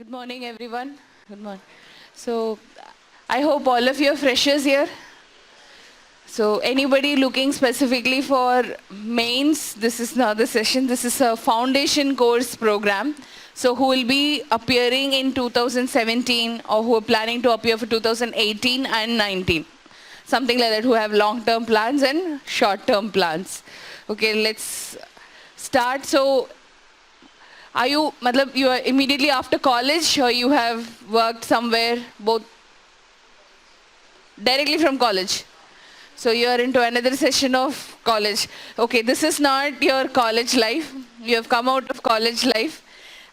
Good morning, everyone. Good morning. So, I hope all of you are freshers here. So, anybody looking specifically for mains, this is not the session. This is a foundation course program. So, who will be appearing in 2017 or who are planning to appear for 2018 and 19. Something like that, who have long-term plans and short-term plans. Okay, let's start. So, you are immediately after college or you have worked somewhere, both directly from college? So you are into another session of college. Okay, this is not your college life. You have come out of college life.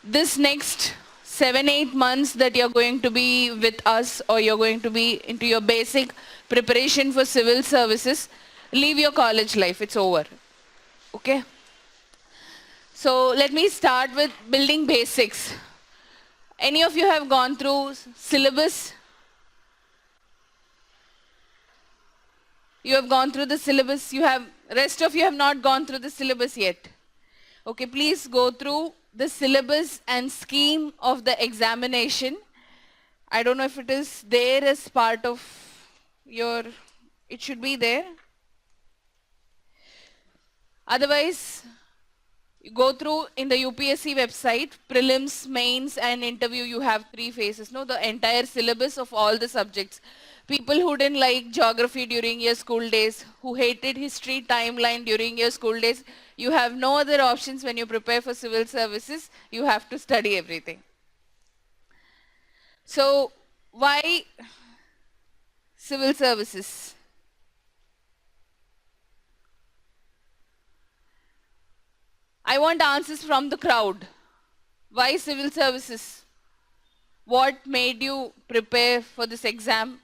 This next 7-8 months that you're going to be with us or you're going to be into your basic preparation for civil services, leave your college life. It's over. Okay? So let me start with building basics. Any of you have gone through syllabus? You have gone through the syllabus. Rest of you have not gone through the syllabus yet. Okay, please go through the syllabus and scheme of the examination. I don't know if it is there as part of it should be there. Otherwise, you go through in the UPSC website, prelims, mains and interview, you have 3 phases. No, the entire syllabus of all the subjects. People who didn't like geography during your school days, who hated history timeline during your school days, you have no other options when you prepare for civil services. You have to study everything. So, why civil services? I want answers from the crowd. Why civil services? What made you prepare for this exam?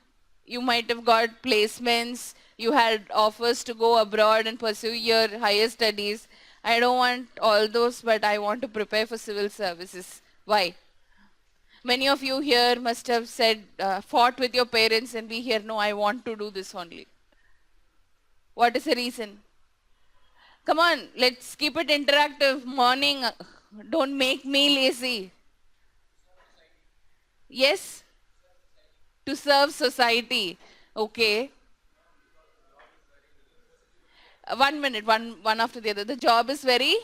You might have got placements, you had offers to go abroad and pursue your higher studies. I don't want all those, but I want to prepare for civil services. Why? Many of you here must have said, fought with your parents and be here, no, I want to do this only. What is the reason? Come on, let's keep it interactive. Morning, don't make me lazy. Yes? To serve society. Okay. 1 minute, one after the other. The job is very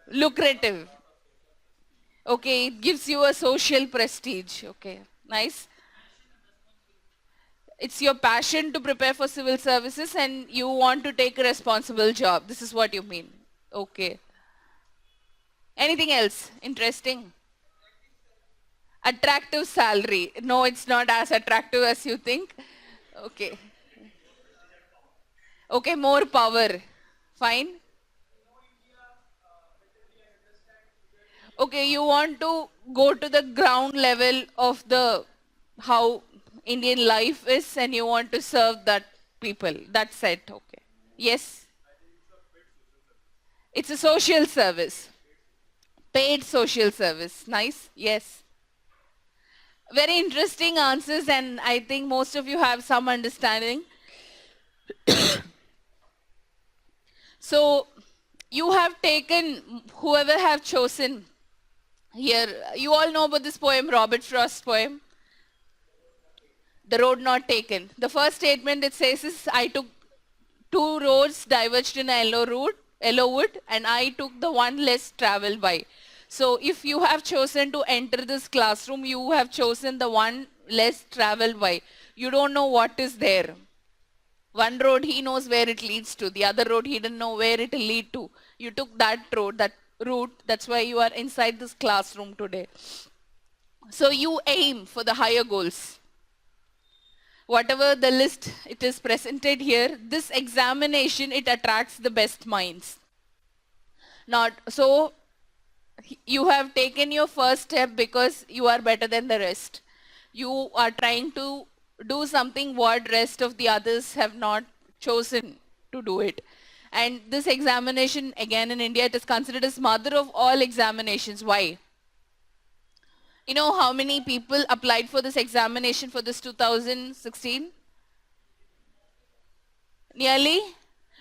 lucrative. Okay, it gives you a social prestige. Okay, nice. It's your passion to prepare for civil services and you want to take a responsible job. This is what you mean. Okay. Anything else interesting? Attractive salary. No, it's not as attractive as you think. Okay. Okay, more power. Fine. Okay, you want to go to the ground level of the how Indian life is and you want to serve that people. That's it. Okay. Yes. It's a social service. Paid social service. Nice. Yes. Very interesting answers and I think most of you have some understanding. So you have taken, whoever have chosen here, you all know about this poem, Robert Frost's poem, The Road Not Taken. The first statement it says is, I took 2 roads diverged in a yellow wood, and I took the one less traveled by. So if you have chosen to enter this classroom, you have chosen the one less traveled by. You don't know what is there. One road he knows where it leads to. The other road he didn't know where it will lead to. You took that road, that route. That's why you are inside this classroom today. So you aim for the higher goals. Whatever the list it is presented here, this examination, it attracts the best minds. Not so you have taken your first step because you are better than the rest. You are trying to do something what rest of the others have not chosen to do it. And this examination, again in India, it is considered as mother of all examinations. Why? You know how many people applied for this examination for this 2016? Nearly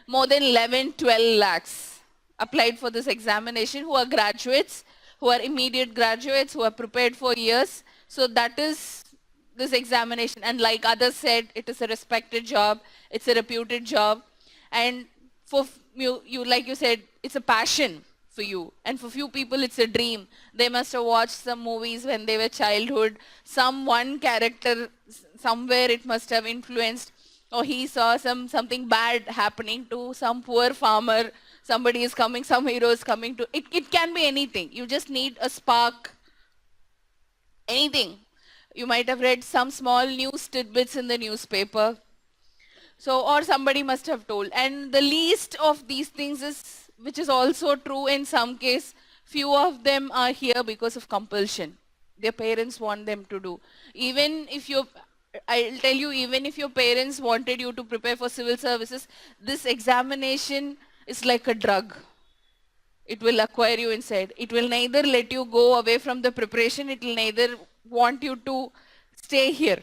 more than 11, 12 lakhs applied for this examination who are graduates who are immediate graduates, who are prepared for years. So that is this examination. And like others said, it is a respected job, it's a reputed job. And for you, like you said, it's a passion for you. And for few people, it's a dream. They must have watched some movies when they were childhood. Some one character, somewhere it must have influenced, or he saw something bad happening to some poor farmer. Somebody is coming, some hero is coming to, it can be anything. You just need a spark, anything. You might have read some small news tidbits in the newspaper. So, or somebody must have told. And the least of these things is, which is also true in some case, few of them are here because of compulsion. Their parents want them to do. Even if you, I'll tell you, even if your parents wanted you to prepare for civil services, this examination is like a drug. It will acquire you inside. It will neither let you go away from the preparation, it will neither want you to stay here.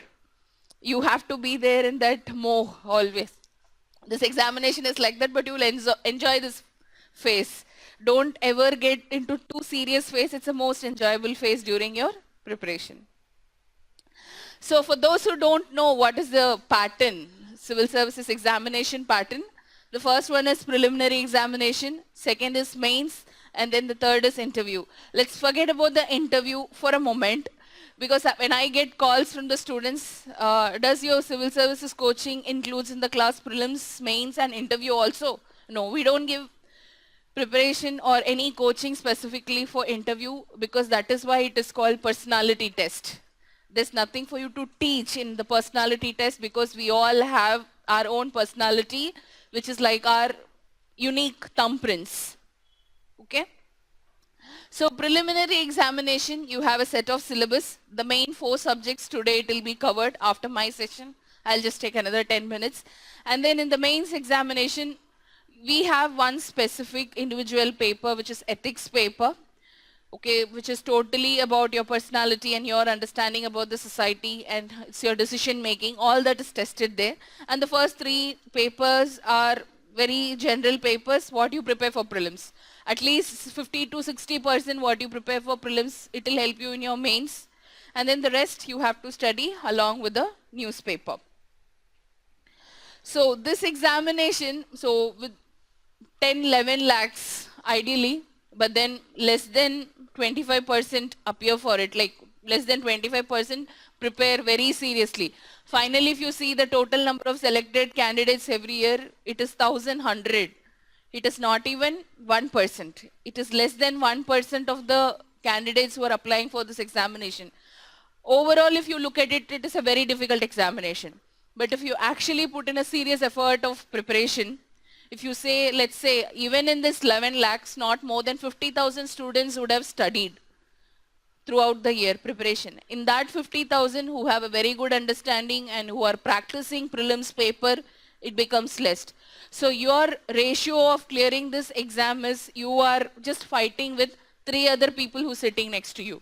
You have to be there in that moh always. This examination is like that, but you will enjoy this phase. Don't ever get into too serious phase. It's the most enjoyable phase during your preparation. So for those who don't know what is the pattern, civil services examination pattern, the first one is preliminary examination, second is mains, and then the third is interview. Let's forget about the interview for a moment, because when I get calls from the students, does your civil services coaching includes in the class prelims, mains, and interview also? No, we don't give preparation or any coaching specifically for interview, because that is why it is called personality test. There's nothing for you to teach in the personality test, because we all have our own personality, which is like our unique thumbprints. Okay? So preliminary examination, you have a set of syllabus. The main 4 subjects today it will be covered after my session. I'll just take another 10 minutes. And then in the mains examination, we have one specific individual paper, which is ethics paper. Okay, which is totally about your personality and your understanding about the society, and it's your decision making. All that is tested there. And the first 3 papers are very general papers, what you prepare for prelims. At least 50 to 60% what you prepare for prelims, it will help you in your mains. And then the rest you have to study along with the newspaper. So this examination, so with 10, 11 lakhs ideally, but then less than 25% appear for it, like less than 25% prepare very seriously. Finally, if you see the total number of selected candidates every year, it is 1,100. It is not even 1%. It is less than 1% of the candidates who are applying for this examination. Overall, if you look at it, it is a very difficult examination. But if you actually put in a serious effort of preparation, if you say, let's say, even in this 11 lakhs, not more than 50,000 students would have studied throughout the year preparation. In that 50,000 who have a very good understanding and who are practicing prelims paper, it becomes less. So your ratio of clearing this exam is, you are just fighting with 3 other people who are sitting next to you.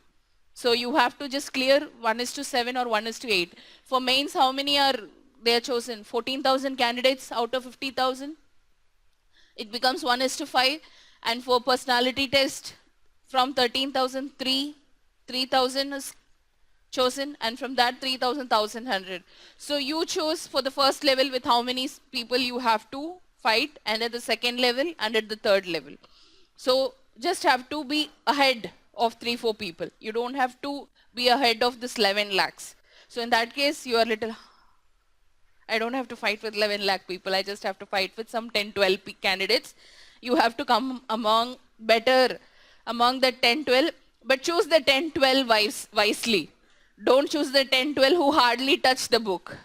So you have to just clear 1:7 or 1:8. For mains, how many are they are chosen? 14,000 candidates out of 50,000. It becomes 1:5. And for personality test, from 13,003, 3,000 is chosen, and from that 3,000, 1,100. So you chose for the first level with how many people you have to fight, and at the second level and at the third level. So just have to be ahead of 3-4 people. You don't have to be ahead of this 11 lakhs. So in that case, you are little, I don't have to fight with 11 lakh people. I just have to fight with some 10, 12 candidates. You have to come among better among the 10, 12, but choose the 10, 12 wisely. Don't choose the 10, 12 who hardly touch the book.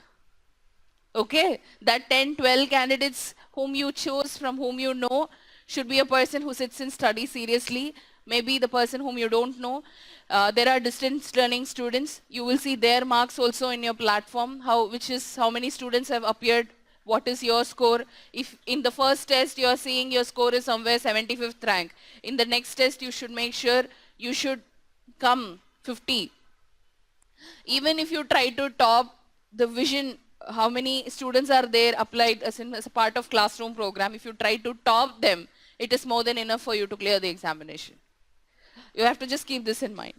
Okay? That 10, 12 candidates whom you chose, from whom you know, should be a person who sits and studies seriously. Maybe the person whom you don't know. There are distance learning students. You will see their marks also in your platform, which is how many students have appeared, what is your score. If in the first test you are seeing your score is somewhere 75th rank, in the next test you should make sure you should come 50. Even if you try to top the vision, how many students are there applied as a part of classroom program, if you try to top them, it is more than enough for you to clear the examination. You have to just keep this in mind.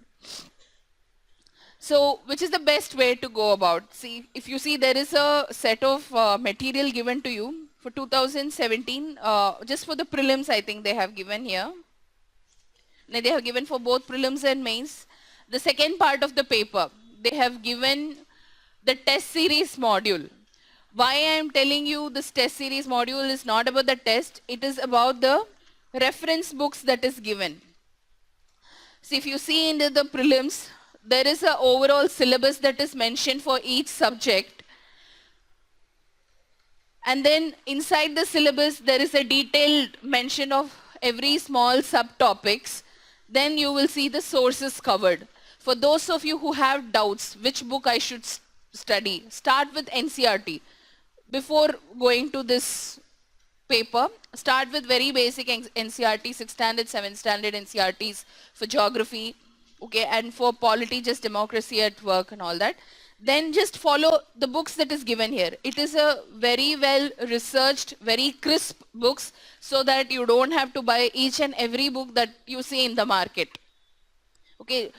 So, which is the best way to go about? See, if you see there is a set of material given to you for 2017, just for the prelims, I think they have given here. They have given for both prelims and mains. The second part of the paper, they have given the test series module. Why I am telling you this test series module is not about the test, it is about the reference books that is given. See, if you see in the prelims, there is an overall syllabus that is mentioned for each subject. And then inside the syllabus, there is a detailed mention of every small subtopics. Then you will see the sources covered. For those of you who have doubts, which book I should study, start with NCRT. Before going to this paper, start with very basic NCRT, 6th standard, 7th standard NCRTs for geography, okay, and for polity, just democracy at work and all that. Then just follow the books that is given here. It is a very well researched, very crisp books, so that you don't have to buy each and every book that you see in the market. Okay,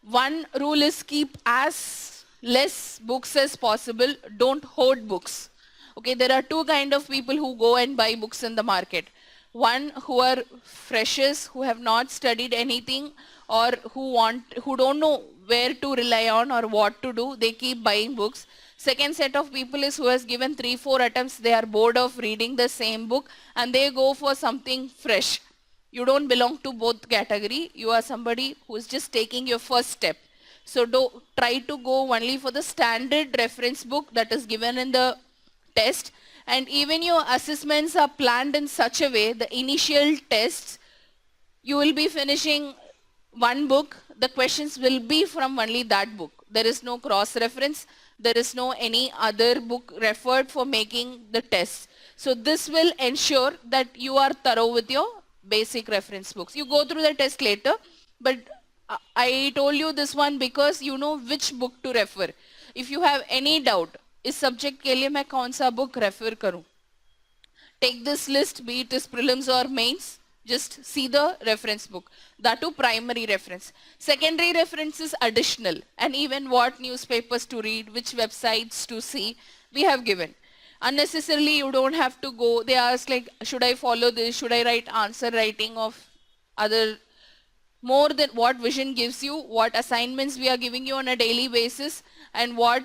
one rule is keep as less books as possible. Don't hoard books. Okay, there are two kind of people who go and buy books in the market. One who are freshers, who have not studied anything, or who don't know where to rely on or what to do. They keep buying books. Second set of people is who has given 3-4 attempts. They are bored of reading the same book and they go for something fresh. You don't belong to both category. You are somebody who is just taking your first step. So try to go only for the standard reference book that is given in the test, and even your assessments are planned in such a way, the initial tests, you will be finishing one book, the questions will be from only that book. There is no cross reference, there is no any other book referred for making the test. So this will ensure that you are thorough with your basic reference books. You go through the test later, but I told you this one because you know which book to refer. If you have any doubt, इस subject के लिए मैं कौन सा book refer करूं, take this list, be it is prelims or mains, just see the reference book. That too primary reference. Secondary reference is additional, and even what newspapers to read, which websites to see, we have given. Unnecessarily you don't have to go. They ask like, should I follow this, should I write answer writing of other, more than what vision gives you, what assignments we are giving you on a daily basis, and what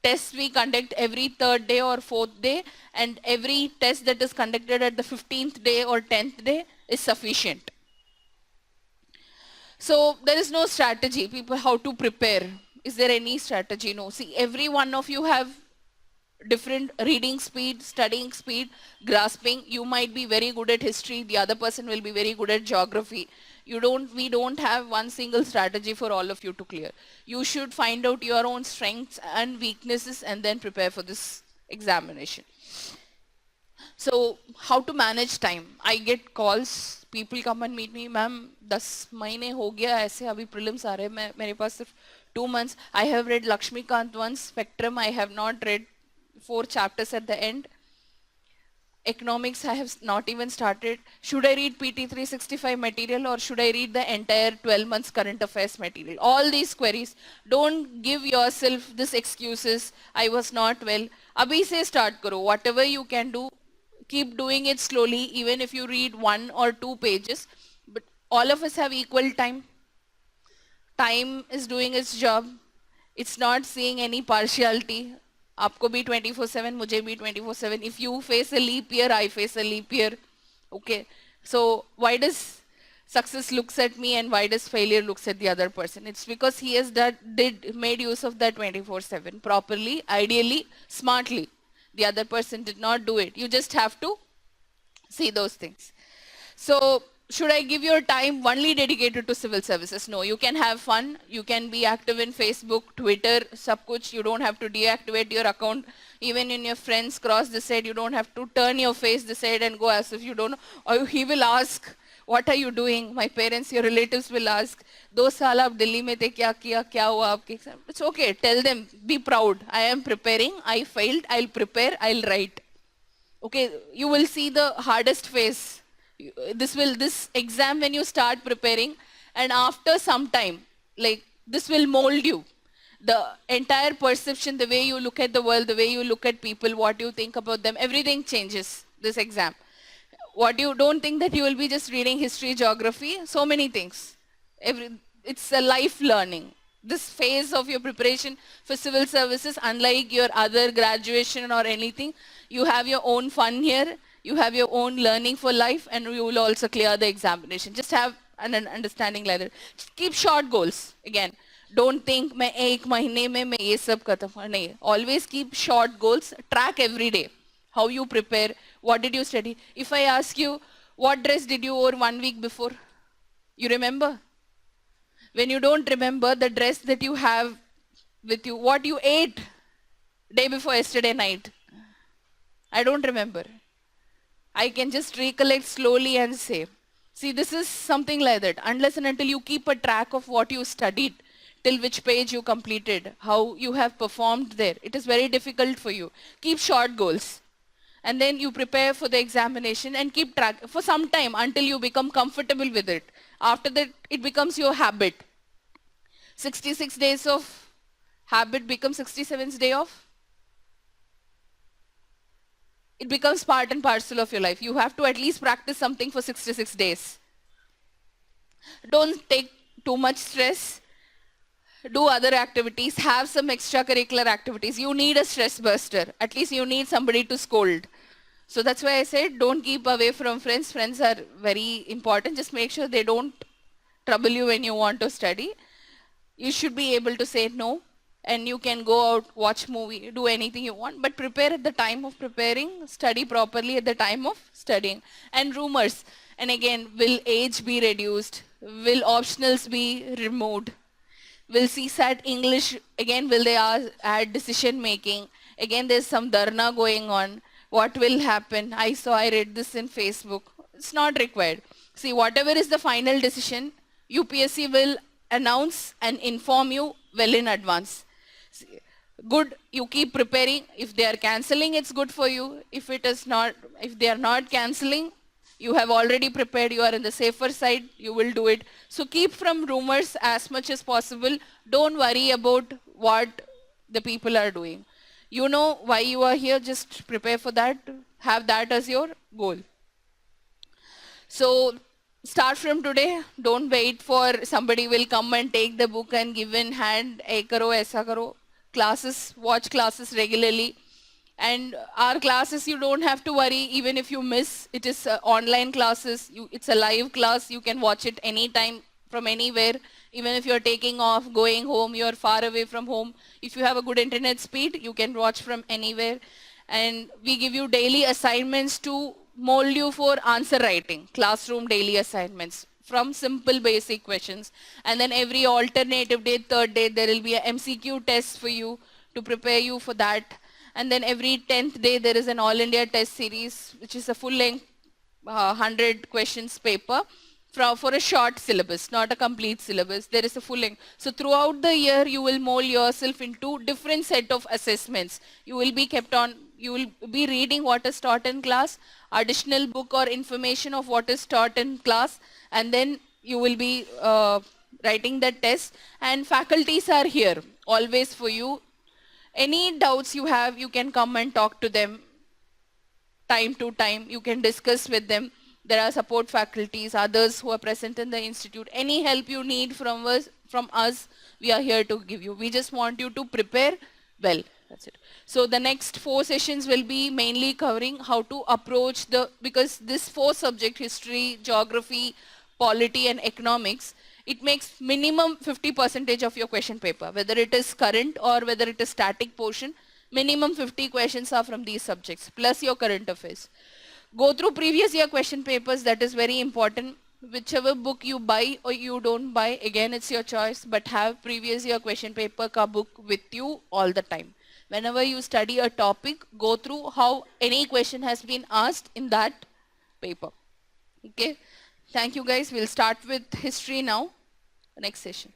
tests we conduct every 3rd day or 4th day, and every test that is conducted at the 15th day or 10th day is sufficient. So there is no strategy, people, how to prepare. Is there any strategy? No. See, every one of you have different reading speed, studying speed, grasping. You might be very good at history, the other person will be very good at geography. We don't have one single strategy for all of you to clear. You should find out your own strengths and weaknesses and then prepare for this examination. So how to manage time? I get calls, people come and meet me, ma'am, 10 महीने हो गया ऐसे अभी prelims आ रहे हैं, मेरे पास सिर्फ 2 months. I have read Lakshmikant once, Spectrum I have not read 4 chapters at the end. Economics I have not even started. Should I read PT 365 material or should I read the entire 12 months current affairs material? All these queries. Don't give yourself this excuses. I was not well. Abhi se start karo. Whatever you can do, keep doing it slowly, even if you read 1 or 2 pages. But all of us have equal time. Time is doing its job. It's not seeing any partiality. आपको भी 24/7, मुझे भी 24/7. If you face a leap year, I face a leap year. Okay. So why does success looks at me and why does failure looks at the other person? It's because he has made use of that 24/7 properly, ideally, smartly. The other person did not do it. You just have to see those things. So should I give your time only dedicated to civil services? No, you can have fun. You can be active in Facebook, Twitter, sab kuch. You don't have to deactivate your account. Even in your friends cross this side, you don't have to turn your face this side and go as if you don't know. Or he will ask, what are you doing? My parents, your relatives will ask, 2 साल आप दिल्ली में थे, क्या किया, क्या हुआ आपके exam? It's okay. Tell them, be proud. I am preparing. I failed. I'll prepare. I'll write. Okay, you will see the hardest phase. This exam when you start preparing, And after some time, like this will mold you. The entire perception, the way you look at the world, the way you look at people, what you think about them, everything changes this exam. What you don't think that you will be just reading history, geography, so many things. Every, it's a life learning. This phase of your preparation for civil services, unlike your other graduation or anything, you have your own fun here, you have your own learning for life, and you will also clear the examination. Just have an understanding like that. Just keep short goals. Again, don't think मैं एक महीने में मैं ये सब खत्म नहीं. Always keep short goals. Track every day how you prepare, what did you study. If I ask you, what dress did you wear 1 week before? You remember? When you don't remember the dress that you have with you, what you ate day before yesterday night, I don't remember. I can just recollect slowly and say, see, this is something like that. Unless and until you keep a track of what you studied, till which page you completed, how you have performed there, it is very difficult for you. Keep short goals. And then you prepare for the examination and keep track for some time until you become comfortable with it. After that, it becomes your habit. 66 days of habit becomes 67th day of, it becomes part and parcel of your life. You have to at least practice something for 66 days. Don't take too much stress. Do other activities. Have some extracurricular activities. You need a stress buster. At least you need somebody to scold. So that's why I said don't keep away from friends. Friends are very important. Just make sure they don't trouble you when you want to study. You should be able to say no, and you can go out, watch movie, do anything you want, but prepare at the time of preparing, study properly at the time of studying. And rumors, and again, will age be reduced? Will optionals be removed? Will CSAT English, again, will they add decision making? Again, there's some dharna going on. What will happen? I read this in Facebook. It's not required. See, whatever is the final decision, UPSC will announce and inform you well in advance. Good, you keep preparing. If they are cancelling, it's good for you. If it is not, if they are not cancelling, you have already prepared, you are in the safer side, you will do it. So keep from rumors as much as possible. Don't worry about what the people are doing. You know why you are here, just prepare for that. Have that as your goal. So start from today. Don't wait for somebody will come and take the book and give in hand. Ei karo, aisa karo. Classes, watch classes regularly. And our classes, you don't have to worry even if you miss. It is online classes. It's a live class. You can watch it anytime from anywhere. Even if you're taking off, going home, you're far away from home. If you have a good internet speed, you can watch from anywhere. And we give you daily assignments to mold you for answer writing, classroom daily assignments from simple basic questions. And then every alternative day, third day, there will be a MCQ test for you to prepare you for that. And then every 10th day, there is an All India test series, which is a full-length 100 questions paper for a short syllabus, not a complete syllabus. There is a full length. So throughout the year, you will mold yourself into different set of assessments. You will be kept on, you will be reading what is taught in class, additional book or information of what is taught in class, and then you will be writing the test. And faculties are here always for you. Any doubts you have, you can come and talk to them time to time. You can discuss with them. There are support faculties, others who are present in the institute. Any help you need from us, we are here to give you. We just want you to prepare well. That's it. So the next 4 sessions will be mainly covering how to approach because this 4 subject, history, geography, polity and economics, it makes minimum 50% of your question paper, whether it is current or whether it is static portion. Minimum 50 questions are from these subjects, plus your current affairs. Go through previous year question papers, that is very important. Whichever book you buy or you don't buy, again it's your choice, but have previous year question paper ka book with you all the time. Whenever you study a topic, go through how any question has been asked in that paper. Okay, thank you guys. We'll start with history now, next session.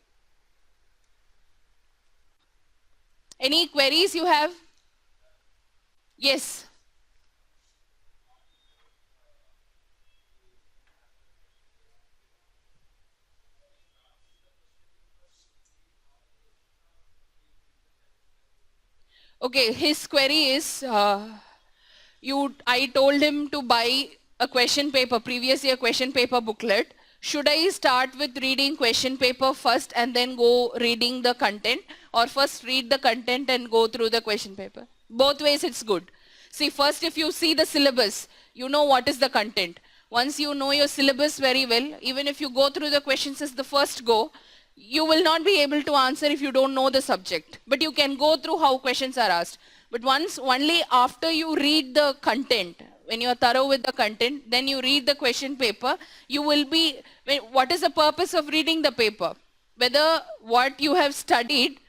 Any queries you have? Yes. Okay, his query is, I told him to buy a question paper, previous year question paper booklet. Should I start with reading question paper first and then go reading the content, or first read the content and go through the question paper? Both ways it's good. See, first if you see the syllabus, you know what is the content. Once you know your syllabus very well, even if you go through the questions as the first go, you will not be able to answer if you don't know the subject. But you can go through how questions are asked. But once, only after you read the content, when you are thorough with the content, then you read the question paper, you will be, what is the purpose of reading the paper? Whether what you have studied,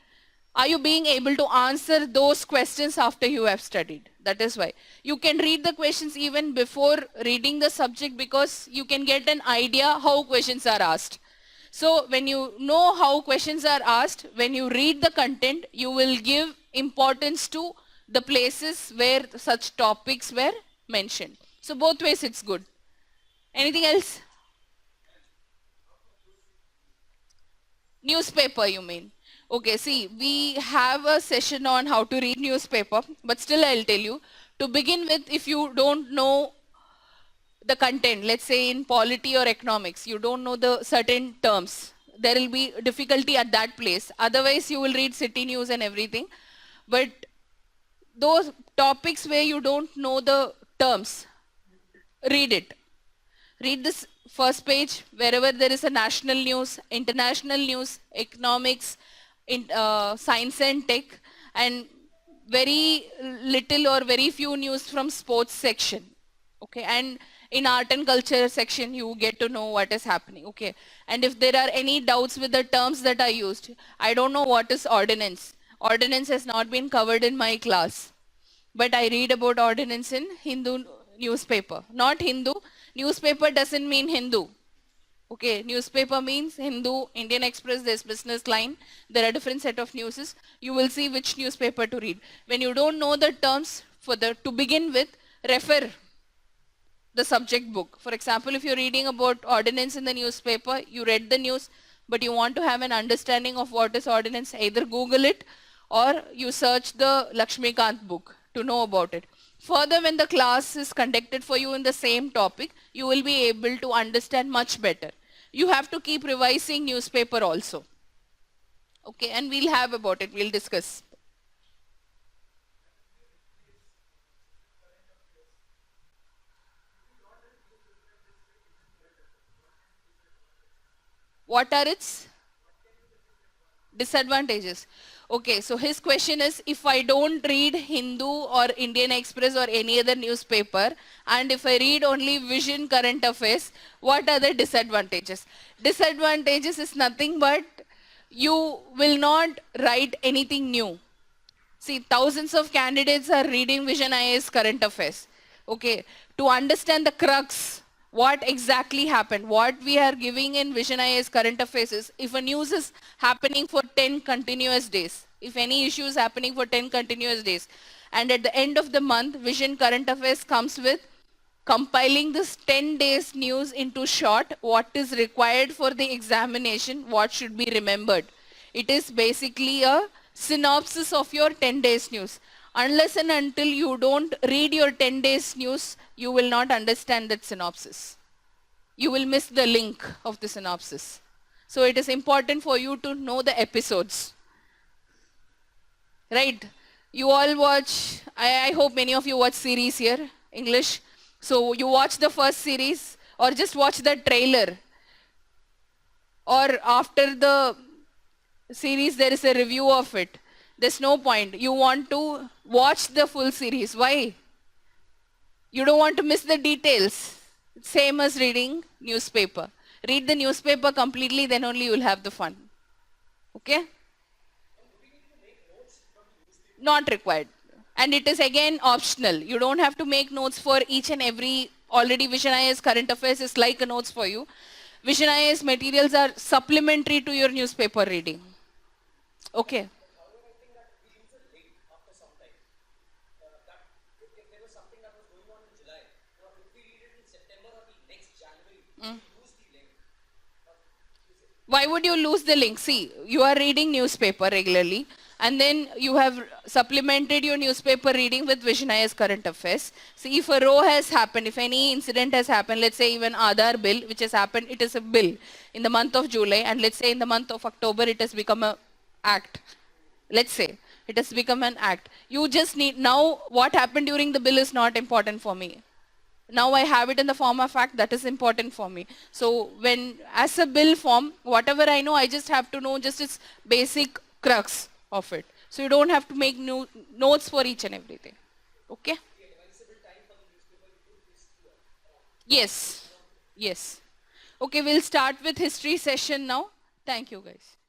are you being able to answer those questions after you have studied? That is why. You can read the questions even before reading the subject, because you can get an idea how questions are asked. So when you know how questions are asked, when you read the content, you will give importance to the places where such topics were mentioned. So both ways it's good. Anything else? Newspaper, you mean? Okay, see, we have a session on how to read newspaper, but still I'll tell you. To begin with, if you don't know the content, let's say in polity or economics, you don't know the certain terms, there will be difficulty at that place. Otherwise, you will read city news and everything. But those topics where you don't know the terms, read it. Read this first page wherever there is a national news, international news, economics, science and tech, and very little or very few news from sports section. Okay, and in art and culture section, you get to know what is happening. Okay, and if there are any doubts with the terms that I used, I don't know what is ordinance. Ordinance has not been covered in my class, but I read about ordinance in Hindu newspaper. Not Hindu. Newspaper doesn't mean Hindu. Okay, newspaper means Hindu, Indian Express, there's business line. There are different set of newses. You will see which newspaper to read. When you don't know the terms for the to begin with, refer the subject book. For example, if you're reading about ordinance in the newspaper, you read the news, but you want to have an understanding of what is ordinance, either Google it or you search the Lakshmikant book to know about it. Further, when the class is conducted for you in the same topic, you will be able to understand much better. You have to keep revising newspaper also. Okay, and we'll have about it, we'll discuss. What are its disadvantages? Okay, so his question is, if I don't read Hindu or Indian Express or any other newspaper, and if I read only Vision current affairs, what are the disadvantages? Disadvantages is nothing but you will not write anything new. See, thousands of candidates are reading Vision IAS current affairs. Okay, to understand the crux, what exactly happened, what we are giving in Vision IAS current affairs is, if a news is happening for 10 continuous days, if any issue is happening for 10 continuous days, and at the end of the month, Vision current affairs comes with compiling this 10 days news into short, what is required for the examination, what should be remembered. It is basically a synopsis of your 10 days news. Unless and until you don't read your 10 days news, you will not understand that synopsis. You will miss the link of the synopsis. So it is important for you to know the episodes. Right? You all watch, I hope many of you watch series here, English. So you watch the first series or just watch the trailer. Or after the series there is a review of it. There's no point. You want to watch the full series. Why? You don't want to miss the details. Same as reading newspaper. Read the newspaper completely, then only you will have the fun. Okay? Not required. And it is again optional. You don't have to make notes for each and every. Already Vision IAS current affairs is like a notes for you. Vision IAS materials are supplementary to your newspaper reading. Okay. Mm. Why would you lose the link? See, you are reading newspaper regularly And then you have supplemented your newspaper reading with Vishnaya's current affairs. See, if a row has happened, if any incident has happened, let's say even Aadhaar bill, which has happened, it is a bill in the month of July, and let's say in the month of October, it has become a act. Let's say it has become an act. You just need, now what happened during the bill is not important for me. Now I have it in the form of act, that is important for me. So when, as a bill form, whatever I know, I just have to know just its basic crux of it. So you don't have to make new notes for each and everything. Okay? Yes. Yes. Okay, we'll start with history session now. Thank you guys.